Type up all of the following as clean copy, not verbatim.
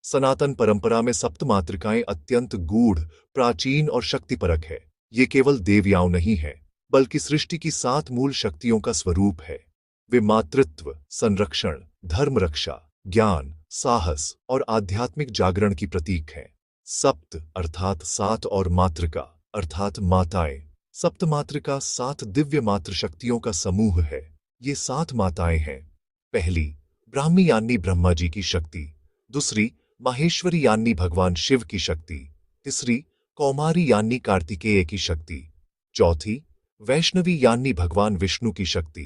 सनातन परंपरा में सप्तमातृकाएं अत्यंत गूढ़, प्राचीन और शक्तिपरक है। ये केवल देवियाओं नहीं है, बल्कि सृष्टि की 7 मूल शक्तियों का स्वरूप है। वे मातृत्व, संरक्षण, धर्म रक्षा, ज्ञान, साहस और आध्यात्मिक जागरण की प्रतीक हैं। सप्त अर्थात 7 और मातृका अर्थात माताएं। सप्तमातृका 7 दिव्य मातृशक्तियों का समूह है। ये 7 माताएं हैं। पहली, ब्राह्मी यानी ब्रह्मा जी की शक्ति। दूसरी, माहेश्वरी यानी भगवान शिव की शक्ति। तीसरी, कौमारी यानी कार्तिकेय की शक्ति। चौथी, वैष्णवी यानी भगवान विष्णु की शक्ति।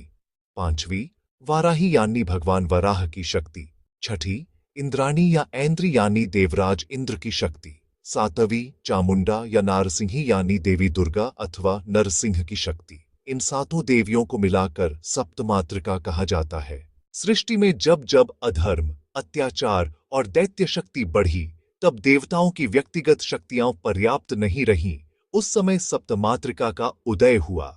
पांचवी, वाराही यानी भगवान वराह की शक्ति। छठी, इंद्राणी या ऐन्द्री यानी देवराज इंद्र की शक्ति। सातवीं, चामुंडा या नारसिंही यानी देवी दुर्गा अथवा नरसिंह की शक्ति। इन 7 देवियों को मिलाकर सप्तमातृका कहा जाता है। सृष्टि में जब जब अधर्म, अत्याचार और दैत्य शक्ति बढ़ी, तब देवताओं की व्यक्तिगत शक्तियां पर्याप्त नहीं रहीं। उस समय सप्तमातृका का उदय हुआ।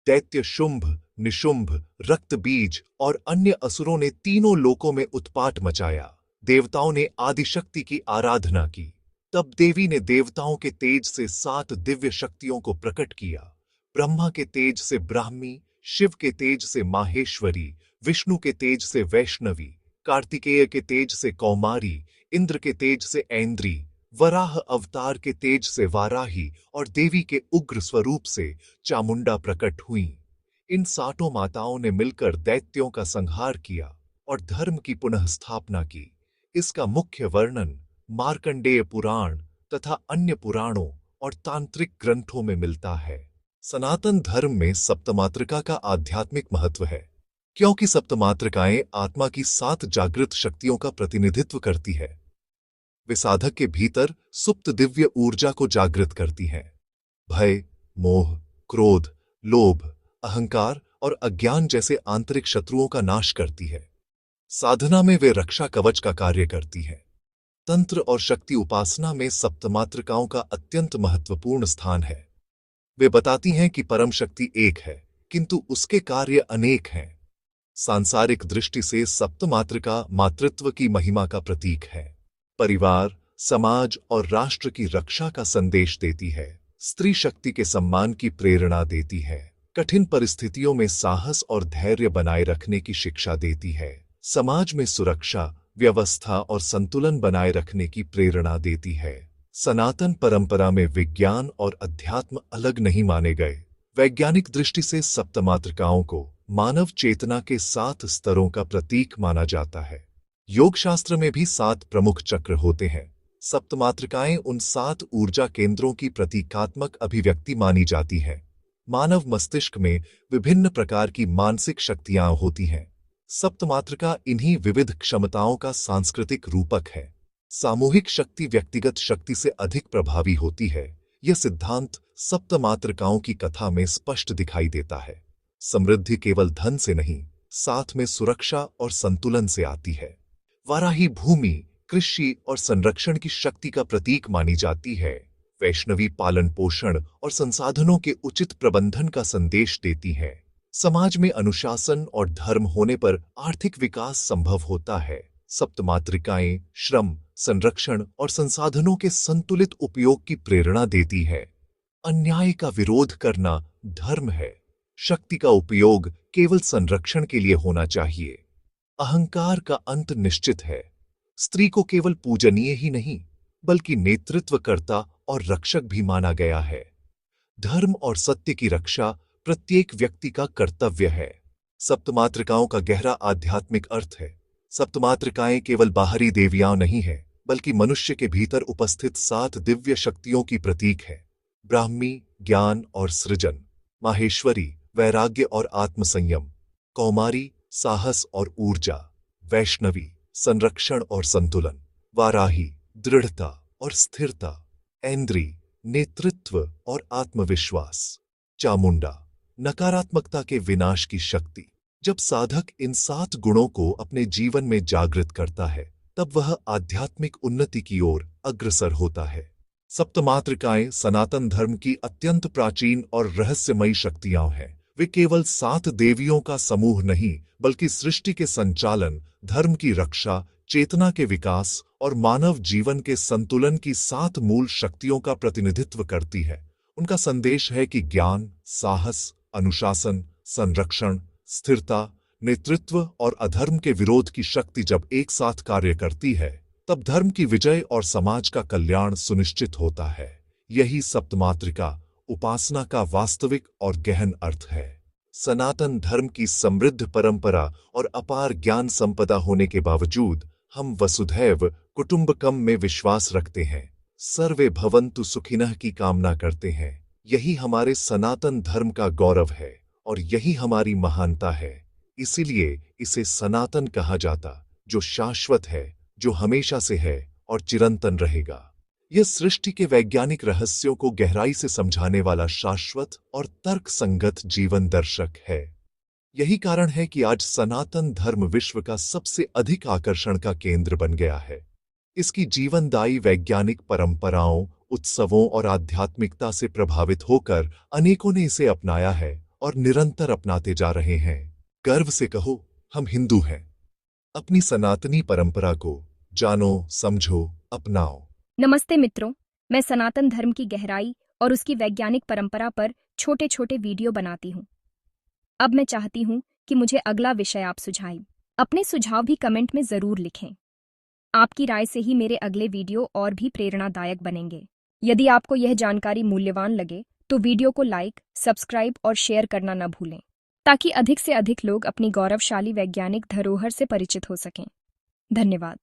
दैत्य शुंभ, निशुंभ, रक्तबीज और अन्य असुरों ने तीनों लोकों में उत्पात मचाया। देवताओं ने आदिशक्ति की आराधना की। तब देवी ने देवताओं के तेज से 7 दिव्य शक्तियों को प्रकट किया। ब्रह्मा के तेज से ब्राह्मी, शिव के तेज से माहेश्वरी, विष्णु के तेज से वैष्णवी, कार्तिकेय के तेज से कौमारी, इंद्र के तेज से ऐन्द्री, वराह अवतार के तेज से वाराही और देवी के उग्र स्वरूप से चामुंडा प्रकट हुई। इन 7 माताओं ने मिलकर दैत्यों का संहार किया और धर्म की पुनः स्थापना की। इसका मुख्य वर्णन मार्कंडेय पुराण तथा अन्य पुराणों और तांत्रिक ग्रंथों में मिलता है। सनातन धर्म में सप्तमातृका का आध्यात्मिक महत्व है, क्योंकि सप्तमातृकाएं आत्मा की 7 जागृत शक्तियों का प्रतिनिधित्व करती है। वे साधक के भीतर सुप्त दिव्य ऊर्जा को जागृत करती हैं। भय, मोह, क्रोध, लोभ, अहंकार और अज्ञान जैसे आंतरिक शत्रुओं का नाश करती है। साधना में वे रक्षा कवच का कार्य करती हैं। तंत्र और शक्ति उपासना में सप्तमातृकाओं का अत्यंत महत्वपूर्ण स्थान है। वे बताती हैं कि परम शक्ति एक है, किंतु उसके कार्य अनेक हैं। सांसारिक दृष्टि से सप्तमातृका मातृत्व की महिमा का प्रतीक है। परिवार, समाज और राष्ट्र की रक्षा का संदेश देती है। स्त्री शक्ति के सम्मान की प्रेरणा देती है। कठिन परिस्थितियों में साहस और धैर्य बनाए रखने की शिक्षा देती है। समाज में सुरक्षा, व्यवस्था और संतुलन बनाए रखने की प्रेरणा देती है। सनातन परंपरा में विज्ञान और अध्यात्म अलग नहीं माने गए। वैज्ञानिक दृष्टि से सप्तमातृकाओं को मानव चेतना के 7 स्तरों का प्रतीक माना जाता है। योग शास्त्र में भी 7 प्रमुख चक्र होते हैं। सप्तमातृकाएं उन 7 ऊर्जा केंद्रों की प्रतीकात्मक अभिव्यक्ति मानी जाती हैं। मानव मस्तिष्क में विभिन्न प्रकार की मानसिक शक्तियां होती हैं। सप्तमातृका इन्हीं विविध क्षमताओं का सांस्कृतिक रूपक है। सामूहिक शक्ति व्यक्तिगत शक्ति से अधिक प्रभावी होती है। यह सिद्धांत सप्तमातृकाओं की कथा में स्पष्ट दिखाई देता है। समृद्धि केवल धन से नहीं, साथ में सुरक्षा और संतुलन से आती है। वाराही भूमि, कृषि और संरक्षण की शक्ति का प्रतीक मानी जाती है। वैष्णवी पालन पोषण और संसाधनों के उचित प्रबंधन का संदेश देती है। समाज में अनुशासन और धर्म होने पर आर्थिक विकास संभव होता है। सप्तमातृकाएं श्रम, संरक्षण और संसाधनों के संतुलित उपयोग की प्रेरणा देती है। अन्याय का विरोध करना धर्म है। शक्ति का उपयोग केवल संरक्षण के लिए होना चाहिए। अहंकार का अंत निश्चित है। स्त्री को केवल पूजनीय ही नहीं, बल्कि नेतृत्वकर्ता और रक्षक भी माना गया है। धर्म और सत्य की रक्षा प्रत्येक व्यक्ति का कर्तव्य है। सप्तमातृकाओं का गहरा आध्यात्मिक अर्थ है। सप्तमातृकाएं केवल बाहरी देवियां नहीं है, बल्कि मनुष्य के भीतर उपस्थित 7 दिव्य शक्तियों की प्रतीक है। ब्राह्मी ज्ञान और सृजन, माहेश्वरी वैराग्य और आत्मसंयम, कौमारी साहस और ऊर्जा, वैष्णवी संरक्षण और संतुलन, वाराही दृढ़ता और स्थिरता, ऐन्द्री नेतृत्व और आत्मविश्वास, चामुंडा नकारात्मकता के विनाश की शक्ति। जब साधक इन 7 गुणों को अपने जीवन में जागृत करता है, तब वह आध्यात्मिक उन्नति की ओर अग्रसर होता है। सप्तमातृकाएं सनातन धर्म की अत्यंत प्राचीन और रहस्यमयी शक्तियां हैं। वे केवल 7 देवियों का समूह नहीं, बल्कि सृष्टि के संचालन, धर्म की रक्षा, चेतना के विकास और मानव जीवन के संतुलन की 7 मूल शक्तियों का प्रतिनिधित्व करती है। उनका संदेश है कि ज्ञान, साहस, अनुशासन, संरक्षण, स्थिरता, नेतृत्व और अधर्म के विरोध की शक्ति जब एक साथ कार्य करती है, तब धर्म की विजय और समाज का कल्याण सुनिश्चित होता है। यही सप्तमातृका उपासना का वास्तविक और गहन अर्थ है। सनातन धर्म की समृद्ध परंपरा और अपार ज्ञान संपदा होने के बावजूद हम वसुधैव कुटुंबकम में विश्वास रखते हैं, सर्वे भवन्तु सुखिनः की कामना करते हैं। यही हमारे सनातन धर्म का गौरव है और यही हमारी महानता है। इसीलिए इसे सनातन कहा जाता, जो शाश्वत है, जो हमेशा से है और चिरंतन रहेगा। यह सृष्टि के वैज्ञानिक रहस्यों को गहराई से समझाने वाला शाश्वत और तर्कसंगत जीवन दर्शक है। यही कारण है कि आज सनातन धर्म विश्व का सबसे अधिक आकर्षण का केंद्र बन गया है। इसकी जीवनदायी वैज्ञानिक परंपराओं, उत्सवों और आध्यात्मिकता से प्रभावित होकर अनेकों ने इसे अपनाया है और निरंतर अपनाते जा रहे हैं। गर्व से कहो, हम हिंदू हैं। अपनी सनातनी परंपरा को जानो, समझो, अपनाओ। नमस्ते मित्रों, मैं सनातन धर्म की गहराई और उसकी वैज्ञानिक परंपरा पर छोटे छोटे वीडियो बनाती हूँ। अब मैं चाहती हूँ कि मुझे अगला विषय आप सुझाएं। अपने सुझाव भी कमेंट में ज़रूर लिखें। आपकी राय से ही मेरे अगले वीडियो और भी प्रेरणादायक बनेंगे। यदि आपको यह जानकारी मूल्यवान लगे तो वीडियो को लाइक, सब्सक्राइब और शेयर करना न भूलें, ताकि अधिक से अधिक लोग अपनी गौरवशाली वैज्ञानिक धरोहर से परिचित हो सकें। धन्यवाद।